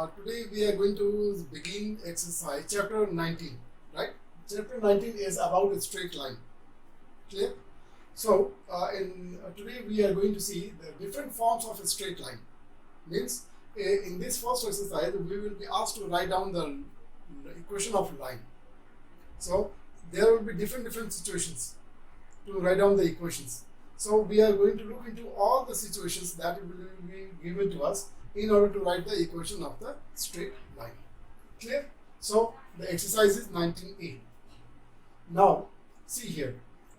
Today we are going to begin exercise chapter 19, right? Chapter 19 is about a straight line. Clear? So, today we are going to see the different forms of a straight line. Means, in this first exercise, we will be asked to write down the equation of line. So, there will be different situations to write down the equations. So, we are going to look into all the situations that will be given to us in order to write the equation of the straight line. Clear? So, the exercise is 19a. Now, see here,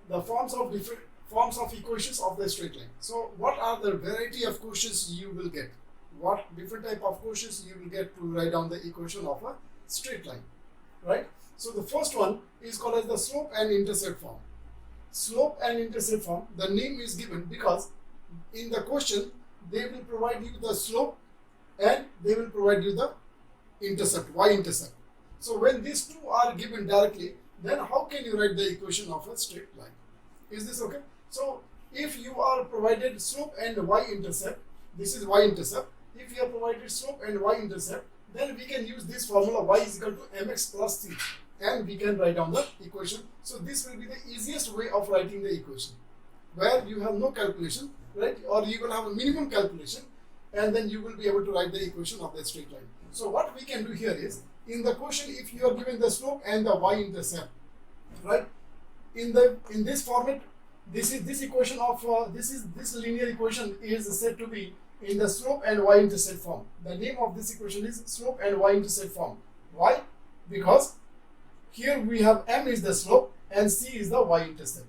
the different forms of equations of the straight line. So, what are the variety of questions you will get? What different type of questions you will get to write down the equation of a straight line, right? So, the first one is called as the slope and intercept form. Slope and intercept form, the name is given because in the question they will provide you the slope and they will provide you the intercept, y-intercept. So when these two are given directly, then how can you write the equation of a straight line? Is this okay? So if you are provided slope and y-intercept, this is y-intercept. If you are provided slope and y-intercept, then we can use this formula y is equal to mx plus c, and we can write down the equation. So this will be the easiest way of writing the equation, where you have no calculation, right? Or you will have a minimum calculation, and then you will be able to write the equation of the straight line. So what we can do here is, in the question, if you are given the slope and the y-intercept, right? In this format, this equation of this linear equation is said to be in the slope and y-intercept form. The name of this equation is slope and y-intercept form. Why? Because here we have m is the slope and c is the y-intercept.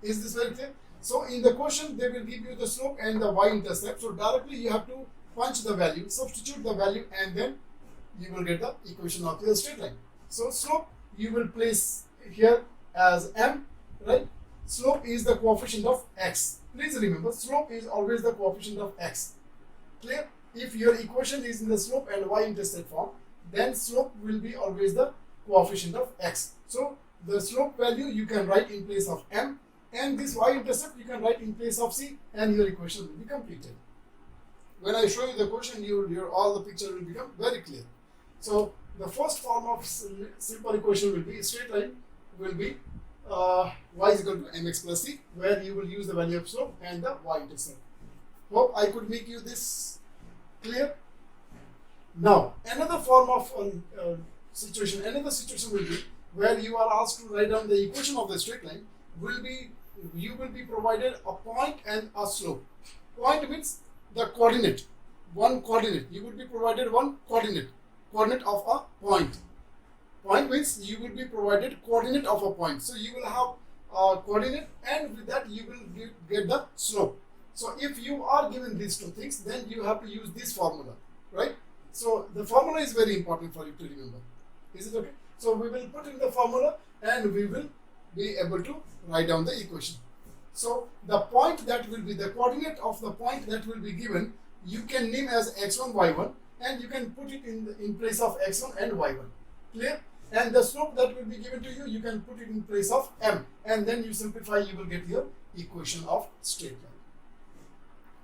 Is this very clear? So in the question they will give you the slope and the y-intercept. So directly you have to punch the value, substitute the value, and then you will get the equation of your straight line. So slope you will place here as m, right? Slope is the coefficient of x. Please remember, slope is always the coefficient of x. Clear? If your equation is in the slope and y-intercept form, then slope will be always the coefficient of x. So the slope value you can write in place of m, and this y-intercept you can write in place of c, and your equation will be completed. When I show you the question, all the picture will become very clear. So the first form of simple equation will be straight line will be y is equal to mx plus c, where you will use the value of slope and the y-intercept. Hope I could make you this clear. Now another form of situation will be where you are asked to write down the equation of the straight line. You will be provided a point and a slope. Point means the coordinate, one coordinate. You will be provided one coordinate of a point. Point means you will be provided coordinate of a point. So you will have a coordinate, and with that you will get the slope. So if you are given these two things, then you have to use this formula, right? So the formula is very important for you to remember. Is it okay? So we will put in the formula and we will be able to write down the equation. So the point that will be the coordinate of the point that will be given, you can name as x1, y1, and you can put it in place of x1 and y1. Clear? And the slope that will be given to you, you can put it in place of m, and then you simplify, you will get your equation of straight line.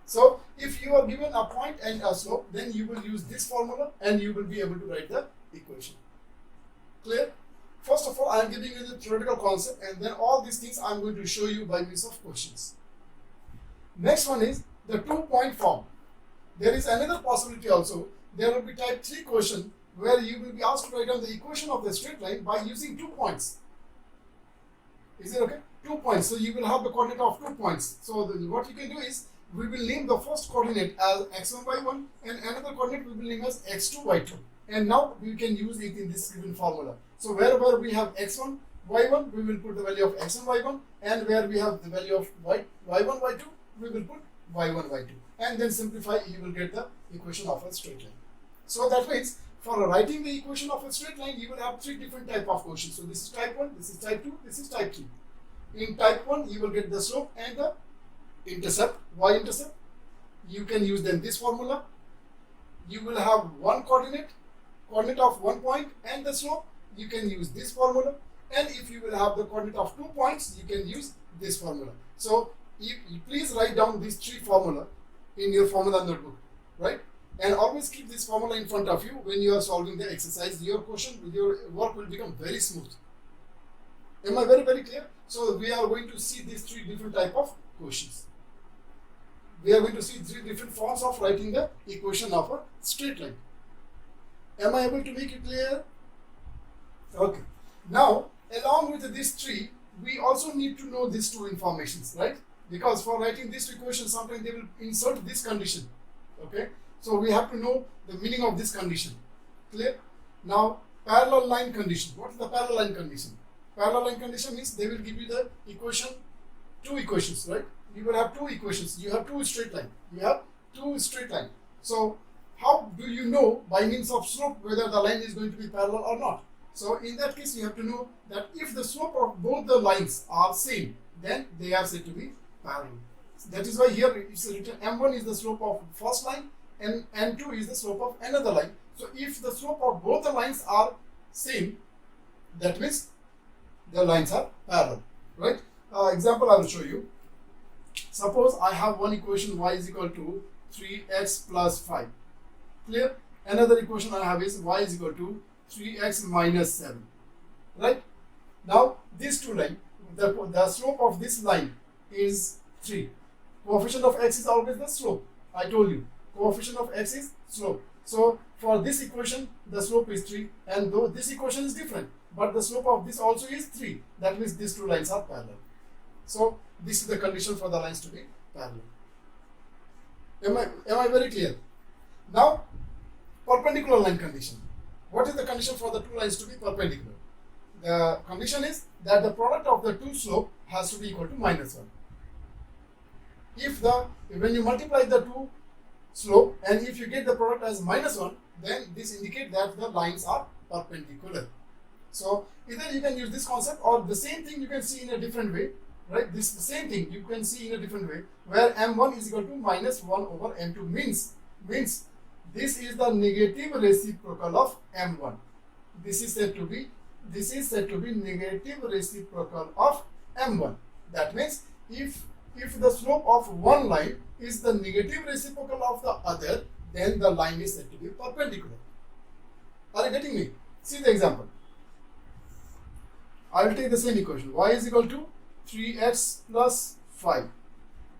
So if you are given a point and a slope, then you will use this formula and you will be able to write the equation. Clear? First of all, I am giving you the theoretical concept, and then all these things I am going to show you by means of questions. Next one is the 2-point form. There is another possibility also. There will be type 3 question where you will be asked to write down the equation of the straight line by using 2 points. Is it okay? 2 points. So you will have the coordinate of 2 points. So what you can do is, we will name the first coordinate as x1, y1, and another coordinate we will name as x2, y2. And now we can use it in this given formula. So wherever we have x1, y1, we will put the value of x1, y1, and where we have the value of y1, y2, we will put y1, y2. And then simplify, you will get the equation of a straight line. So that means, for writing the equation of a straight line, you will have 3 different type of questions. So this is type 1, this is type 2, this is type 3. In type 1, you will get the slope and the intercept, y-intercept. You can use then this formula. You will have one coordinate of 1 point, and the slope, you can use this formula. And if you will have the coordinate of 2 points, you can use this formula. So you please write down these 3 formula in your formula notebook, right? And always keep this formula in front of you when you are solving the exercise. Your work will become very smooth. Am I very clear? So we are going to see these three different type of questions. We are going to see three different forms of writing the equation of a straight line. Am I able to make it clear? Okay. Now, along with these three, we also need to know these two informations, right? Because for writing this equation, sometimes they will insert this condition. Okay. So we have to know the meaning of this condition. Clear? Now, parallel line condition. What is the parallel line condition? Parallel line condition means they will give you the equation, two equations, right? You will have two equations. You have two straight line. You have two straight line. So how do you know by means of slope whether the line is going to be parallel or not? So in that case, you have to know that if the slope of both the lines are same, then they are said to be parallel. That is why here it's written m1 is the slope of first line and m2 is the slope of another line. So if the slope of both the lines are same, that means the lines are parallel, right? Example I will show you. Suppose I have one equation y is equal to 3x plus 5. Clear? Another equation I have is y is equal to 3x minus 7. Right? Now these two lines, the slope of this line is 3. Coefficient of x is always the slope. I told you. Coefficient of x is slope. So for this equation, the slope is 3, and though this equation is different, but the slope of this also is 3. That means these two lines are parallel. So this is the condition for the lines to be parallel. Am I very clear? Now, perpendicular line condition. What is the condition for the two lines to be perpendicular? The condition is that the product of the two slope has to be equal to minus 1. When you multiply the two slope and if you get the product as minus 1, then this indicates that the lines are perpendicular. So either you can use this concept or the same thing you can see in a different way, right? This the same thing you can see in a different way, where m1 is equal to minus 1 over m2 means this is the negative reciprocal of m1. This is said to be negative reciprocal of m1. That means if the slope of one line is the negative reciprocal of the other, then the line is said to be perpendicular. Are you getting me? See the example. I will take the same equation. Y is equal to 3x plus 5.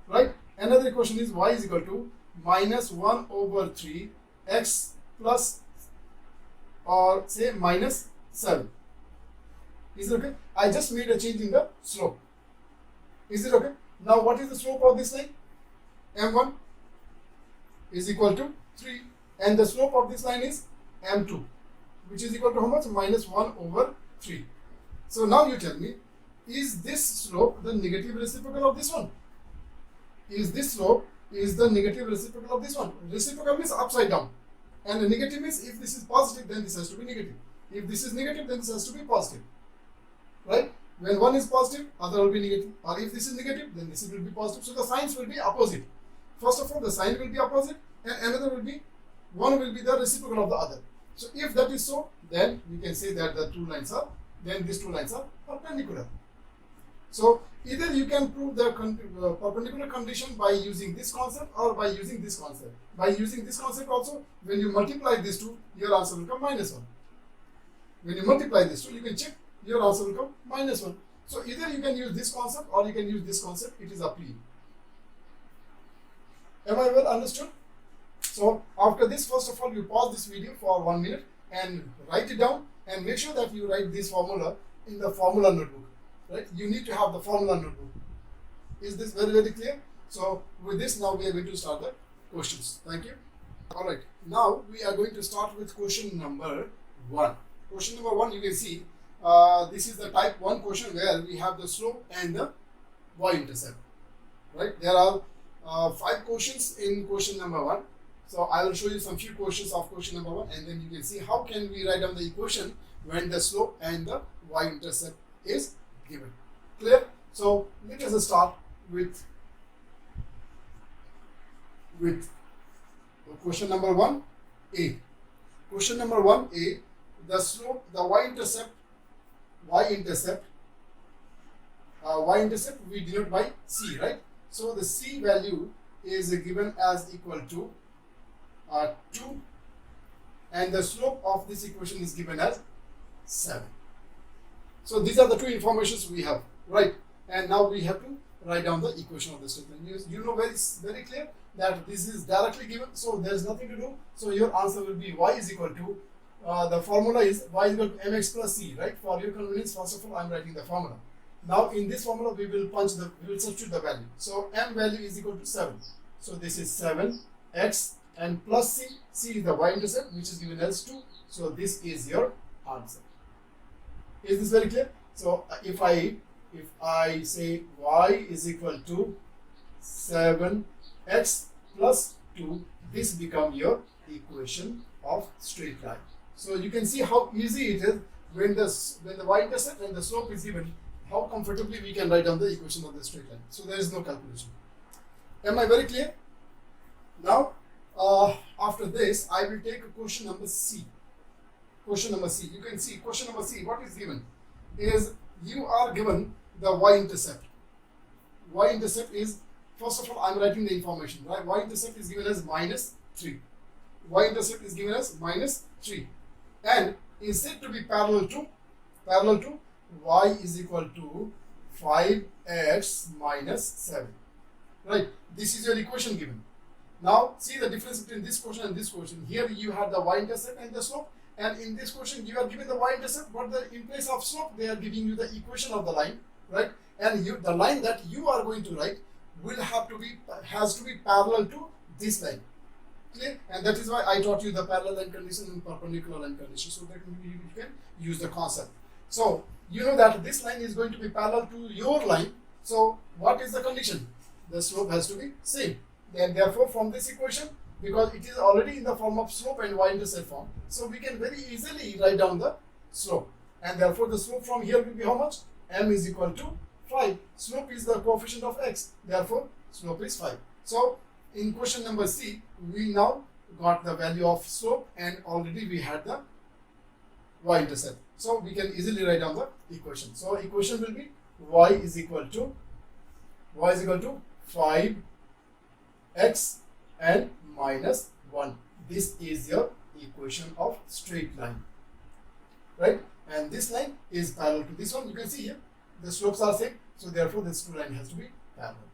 Right? Another equation is y is equal to minus 1 over 3 x plus, or say minus 7. Is it okay? I just made a change in the slope. Is it okay? Now what is the slope of this line? m1 is equal to 3, and the slope of this line is m2, which is equal to how much? Minus 1 over 3. So now you tell me, is this slope the negative reciprocal of this one? Is this slope is the negative reciprocal of this one? Reciprocal means upside down, and the negative means if this is positive, then this has to be negative. If this is negative, then this has to be positive. Right? When one is positive, other will be negative. Or if this is negative, then this will be positive. So the signs will be opposite. First of all, the sign will be opposite, and another will be, one will be the reciprocal of the other. So if that is so, then we can say that these two lines are perpendicular. So either you can prove the perpendicular condition by using this concept or by using this concept. By using this concept also, when you multiply these two, your answer will come minus 1. When you multiply these two, you can check, your answer will come minus 1. So either you can use this concept or you can use this concept. It is up to you. Am I well understood? So after this, first of all, you pause this video for 1 minute and write it down, and make sure that you write this formula in the formula notebook. Right? You need to have the formula notebook. Is this very clear? So with this, now we are going to start the questions. Thank you. Alright, now we are going to start with question number 1. Question number 1, you can see this is the type 1 question where we have the slope and the y-intercept. Right? There are 5 questions in question number 1. So I will show you some few questions of question number 1, and then you can see how can we write down the equation when the slope and the y-intercept is given. Clear? So let us start with question number 1a. Question number 1a, the slope, the y-intercept we denote by c, right? So the c value is given as equal to 2, and the slope of this equation is given as 7. So these are the two informations we have, right? And now we have to write down the equation of the straight line. You know very clear that this is directly given, so there is nothing to do. So your answer will be y is equal to, the formula is y is equal to mx plus c, right? For your convenience, first of all, I am writing the formula. Now in this formula we will substitute the value. So m value is equal to 7. So this is 7x and plus c. C is the y-intercept, which is given as 2. So this is your answer. Is this very clear? So if I say y is equal to 7x plus 2, this becomes your equation of straight line. So you can see how easy it is when the y-intercept and the slope is given, how comfortably we can write down the equation of the straight line. So there is no calculation. Am I very clear? Now, after this, I will take question number C. Question number C. You can see question number C. What is given is you are given the y-intercept. Y-intercept is, first of all, I am writing the information, right? Y-intercept is given as minus 3. Y-intercept is given as minus 3, and is said to be parallel to y is equal to 5x minus 7. Right? This is your equation given. Now see the difference between this question and this question. Here you have the y-intercept and the slope, and in this question you are given the y-intercept, but in place of slope they are giving you the equation of the line, right? And the line that you are going to write has to be parallel to this line. Clear? And that is why I taught you the parallel line condition and perpendicular line condition, so that you can use the concept. So you know that this line is going to be parallel to your line. So what is the condition? The slope has to be same. And therefore, from this equation, because it is already in the form of slope and y-intercept form, so we can very easily write down the slope. And therefore, the slope from here will be how much? M is equal to 5. Slope is the coefficient of x. Therefore, slope is 5. So in question number C, we now got the value of slope, and already we had the y-intercept. So we can easily write down the equation. So equation will be y is equal to 5x and minus 1. This is your equation of straight line, right? And this line is parallel to this one. You can see here the slopes are same, so therefore this two line has to be parallel.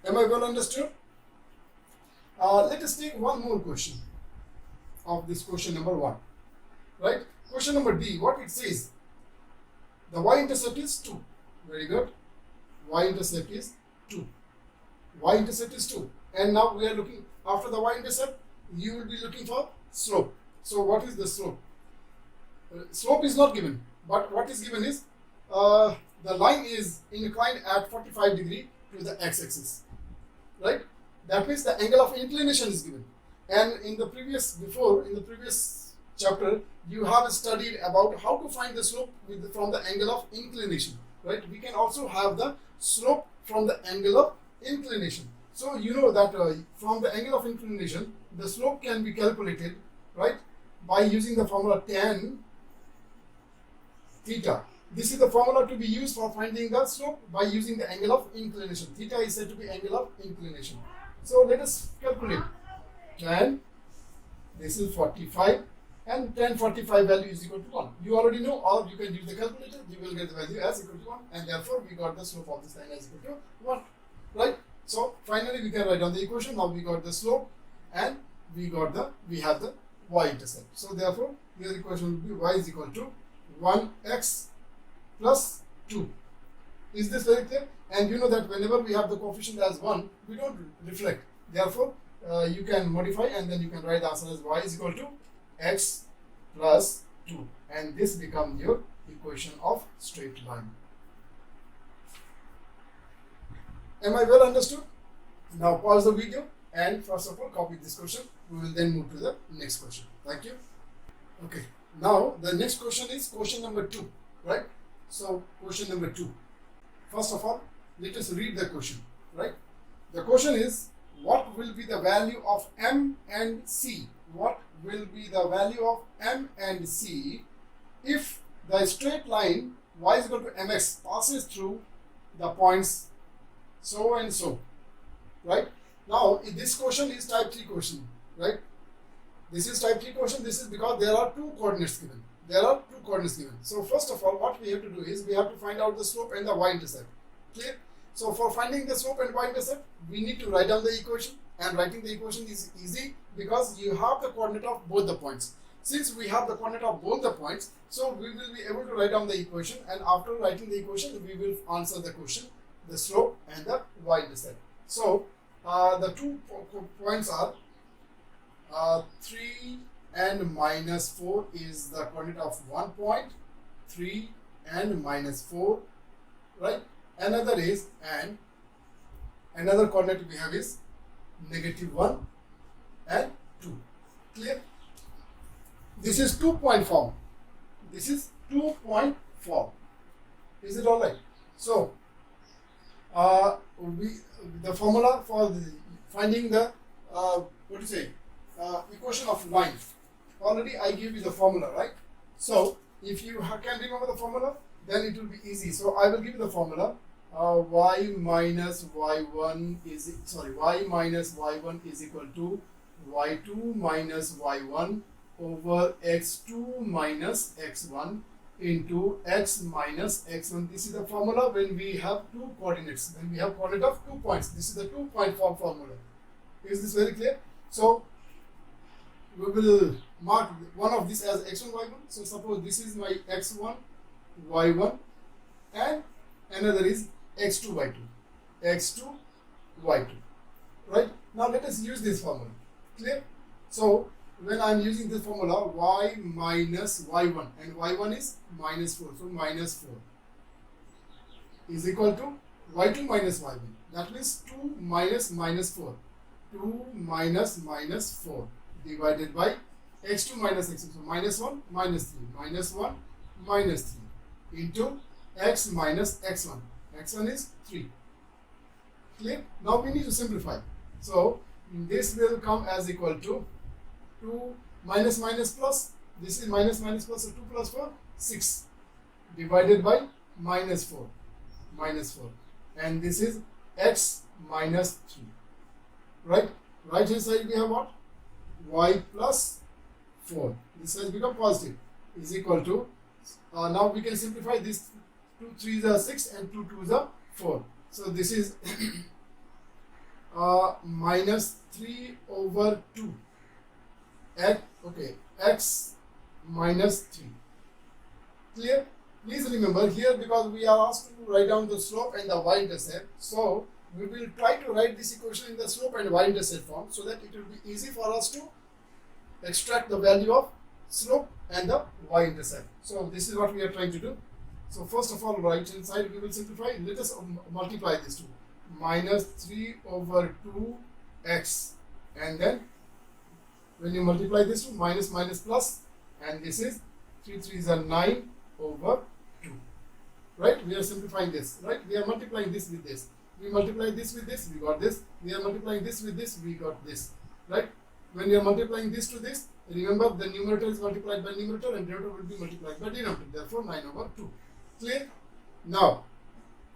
Am I well understood? Let us take one more question of this question number 1, right? Question number D, what it says, the y-intercept is 2. Very good. Y-intercept is 2. Y-intercept is 2. And now we are looking, after the y-intercept, you will be looking for slope. So what is the slope? Slope is not given, but what is given is the line is inclined at 45 degree to the x-axis, right? That means the angle of inclination is given. And in the previous chapter, you have studied about how to find the slope from the angle of inclination, right? We can also have the slope from the angle of inclination. So you know that from the angle of inclination, the slope can be calculated, right, by using the formula tan theta. This is the formula to be used for finding the slope by using the angle of inclination. Theta is said to be angle of inclination. So let us calculate. Tan, this is 45, and tan 45 value is equal to 1. You already know, or you can use the calculator, you will get the value as equal to 1, and therefore we got the slope of this line as equal to 1, right? So finally we can write down the equation. Now we got the slope, and we have the y-intercept. So therefore your equation will be y is equal to 1x plus 2. Is this very clear? And you know that whenever we have the coefficient as 1, we don't reflect. Therefore, you can modify, and then you can write the answer as y is equal to x plus 2. And this becomes your equation of straight line. Am I well understood? Now pause the video and first of all copy this question. We will then move to the next question. Thank you. Okay. Now the next question is question number 2, right? So question number 2. First of all, let us read the question, right? The question is, what will be the value of M and C? What will be the value of M and C if the straight line y is equal to mx passes through the points so and so, right? Now this question is type 3 question, right? This is type 3 question. This is because there are two coordinates given. There are two coordinates given. So first of all, what we have to do is we have to find out the slope and the y-intercept. Clear? So for finding the slope and y-intercept, we need to write down the equation. And writing the equation is easy because you have the coordinate of both the points. Since we have the coordinate of both the points, so we will be able to write down the equation. And after writing the equation, we will answer the question, the slope and the y-intercept. So the two points are 3 and minus 4 is the coordinate of one point, 3 and minus 4, right? Another is, and another coordinate we have is -1 and 2. Clear? This is 2-point form. This is 2-point form. Is it all right? So the formula for finding the equation of line. Already I gave you the formula, right? So if you can remember the formula, then it will be easy. So I will give you the formula. Y minus y1 is equal to y2 minus y1 over x2 minus x1 into x minus x1. This is the formula when we have two coordinates. When we have coordinate of 2 points. This is the 2-point form formula. Is this very clear? So we will mark one of this as x1, y1. So suppose this is my x1, y1 and another is x2, y2. x2, y2. Right? Now let us use this formula. Clear? So when I am using this formula, y minus y1 and y1 is minus 4. So minus 4 is equal to y2 minus y1. That means 2 minus minus 4. 2 minus minus 4 divided by x2 minus x2. So minus 1 minus 3. Minus 1 minus 3 into x minus x1. x1 is 3. Clear? Now we need to simplify. So this will come as equal to 2 minus minus plus. This is minus minus plus, so 2 plus 4, 6 divided by minus 4. Minus 4. And this is x minus 3. Right? Right hand side we have what? Y plus 4. This has become positive. Is equal to, now we can simplify this. 2 3s are 6 and 2 2s are 4. So this is minus 3 over 2. X minus 3. Clear? Please remember here, because we are asked to write down the slope and the y-intercept. So we will try to write this equation in the slope and y-intercept form so that it will be easy for us to extract the value of slope and the y-intercept. So this is what we are trying to do. So first of all, right hand side we will simplify. Let us multiply this to minus 3 over 2x, and then when you multiply this to minus minus plus, and this is 3 3s are 9 over 2. Right? We are simplifying this. Right? We are multiplying this with this. We multiply this with this, we got this. We are multiplying this with this, we got this. Right? When you are multiplying this to this, remember the numerator is multiplied by numerator and denominator will be multiplied by denominator. Therefore 9 over 2. Clear? Now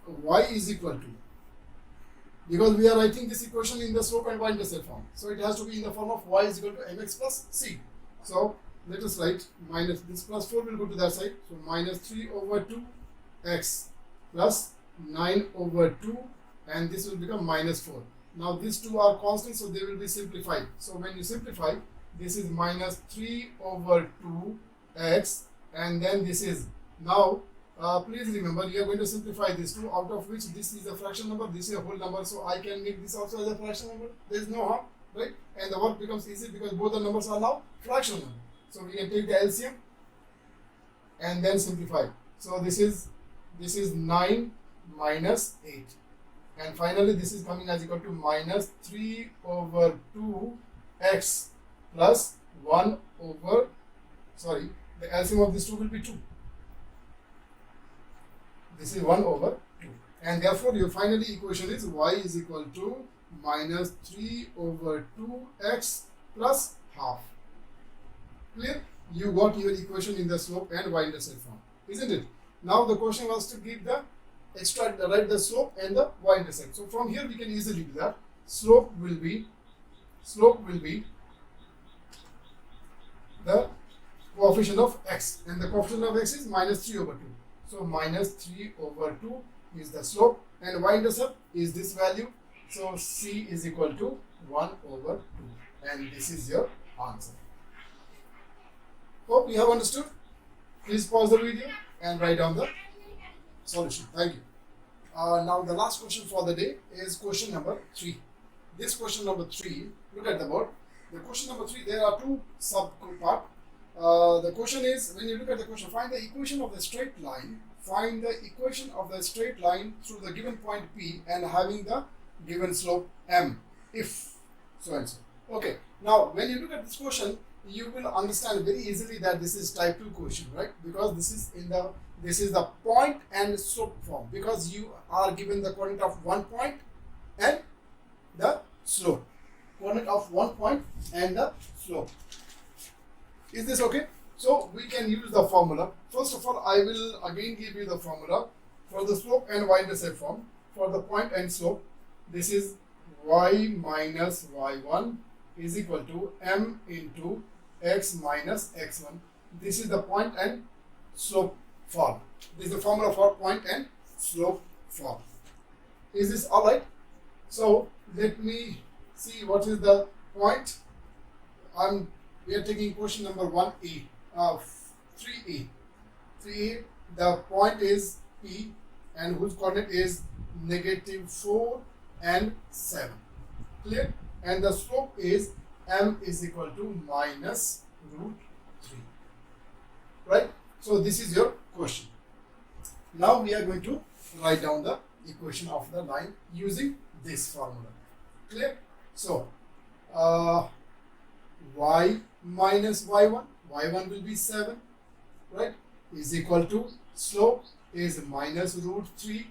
y is equal to, because we are writing this equation in the slope and y-intercept form, so it has to be in the form of y is equal to mx plus c. So let us write minus, this plus 4 will go to that side, so minus 3 over 2 x plus 9 over 2, and this will become minus 4. Now these two are constant, so they will be simplified. So when you simplify, this is minus 3 over 2 x, and then this is, now please remember, you are going to simplify this 2, out of which this is a fraction number, this is a whole number, so I can make this also as a fraction number. There is no harm, right? And the work becomes easy because both the numbers are now fractional number. So we can take the LCM and then simplify. So this is 9 minus 8, and finally this is coming as equal to minus 3 over 2 x plus 1 over, sorry, the LCM of this 2 will be 2. This is 1 over 2, and therefore your final equation is y is equal to minus 3 over 2x plus half. Clear? You got your equation in the slope and y-intercept form, isn't it? Now the question was to give the write the slope and the y-intercept. So from here we can easily do that. slope will be the coefficient of x, and the coefficient of x is minus 3 over 2. So minus 3 over 2 is the slope, and y-intercept is this value. So c is equal to 1 over 2, and this is your answer. Hope you have understood. Please pause the video and write down the solution. Thank you. Now the last question for the day is question number 3. This question number 3, look at the board. The question number 3, there are two sub-parts. The question is, when you look at the question, find the equation of the straight line. Find the equation of the straight line through the given point P and having the given slope M, if so and so. Okay. Now, when you look at this question, you will understand very easily that this is type 2 question, right? Because this is the point and slope form, because you are given the coordinate of 1 point and the slope. Coordinate of 1 point and the slope. Is this okay? So we can use the formula. First of all, I will again give you the formula for the slope and y-intercept form. For the point and slope, this is y minus y1 is equal to m into x minus x1. This is the point and slope form. This is the formula for point and slope form. Is this alright? So let me see what is the point. We are taking question number 1a, 3a. 3a, the point is P and whose coordinate is negative 4 and 7. Clear? And the slope is m is equal to minus root 3. Right? So this is your question. Now we are going to write down the equation of the line using this formula. Clear? So y minus y1 will be 7, right, is equal to slope is minus root 3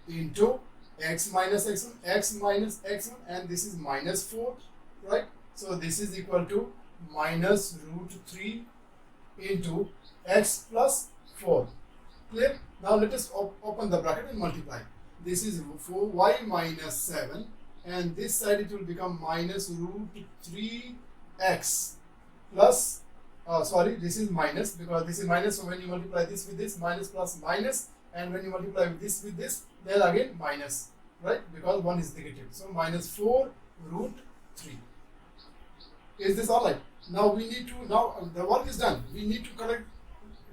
into x minus x1, and this is minus 4, right? So this is equal to minus root 3 into x plus 4. Clear? Now let us open the bracket and multiply. This is 4y minus 7, and this side it will become minus root 3x plus, this is minus, because this is minus, so when you multiply this with this, minus plus minus, and when you multiply this with this, then again minus, right, because 1 is negative. So minus 4 root 3. Is this alright? Now we need to, now the work is done. We need to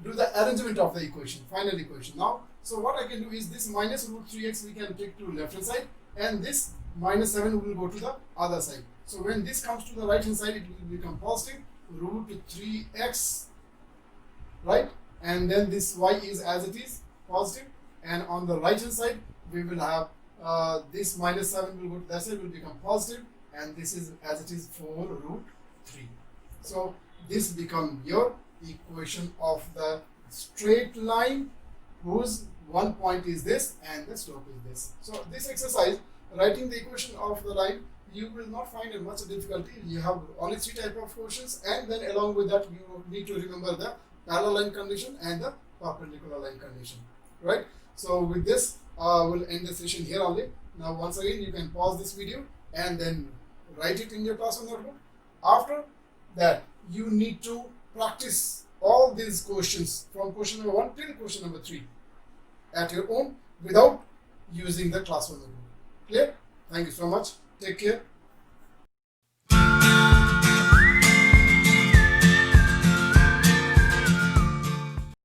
do the arrangement of the equation, final equation. Now, so what I can do is this minus root 3x we can take to left hand side, and this minus 7 will go to the other side. So when this comes to the right hand side, it will become positive root 3x, right? And then this y is as it is, positive, and on the right hand side we will have this minus 7 will go to that side, will become positive, and this is as it is 4 root 3. So this become your equation of the straight line whose one point is this and the slope is this. So this exercise, writing the equation of the line, you will not find much difficulty. You have only 3 types of questions, and then along with that you need to remember the parallel line condition and the perpendicular line condition, right? So with this we'll end the session here only. Now once again you can pause this video and then write it in your classroom notebook. After that you need to practice all these questions from question number 1 till question number 3 at your own without using the classroom notebook. Clear? Thank you so much. Take care.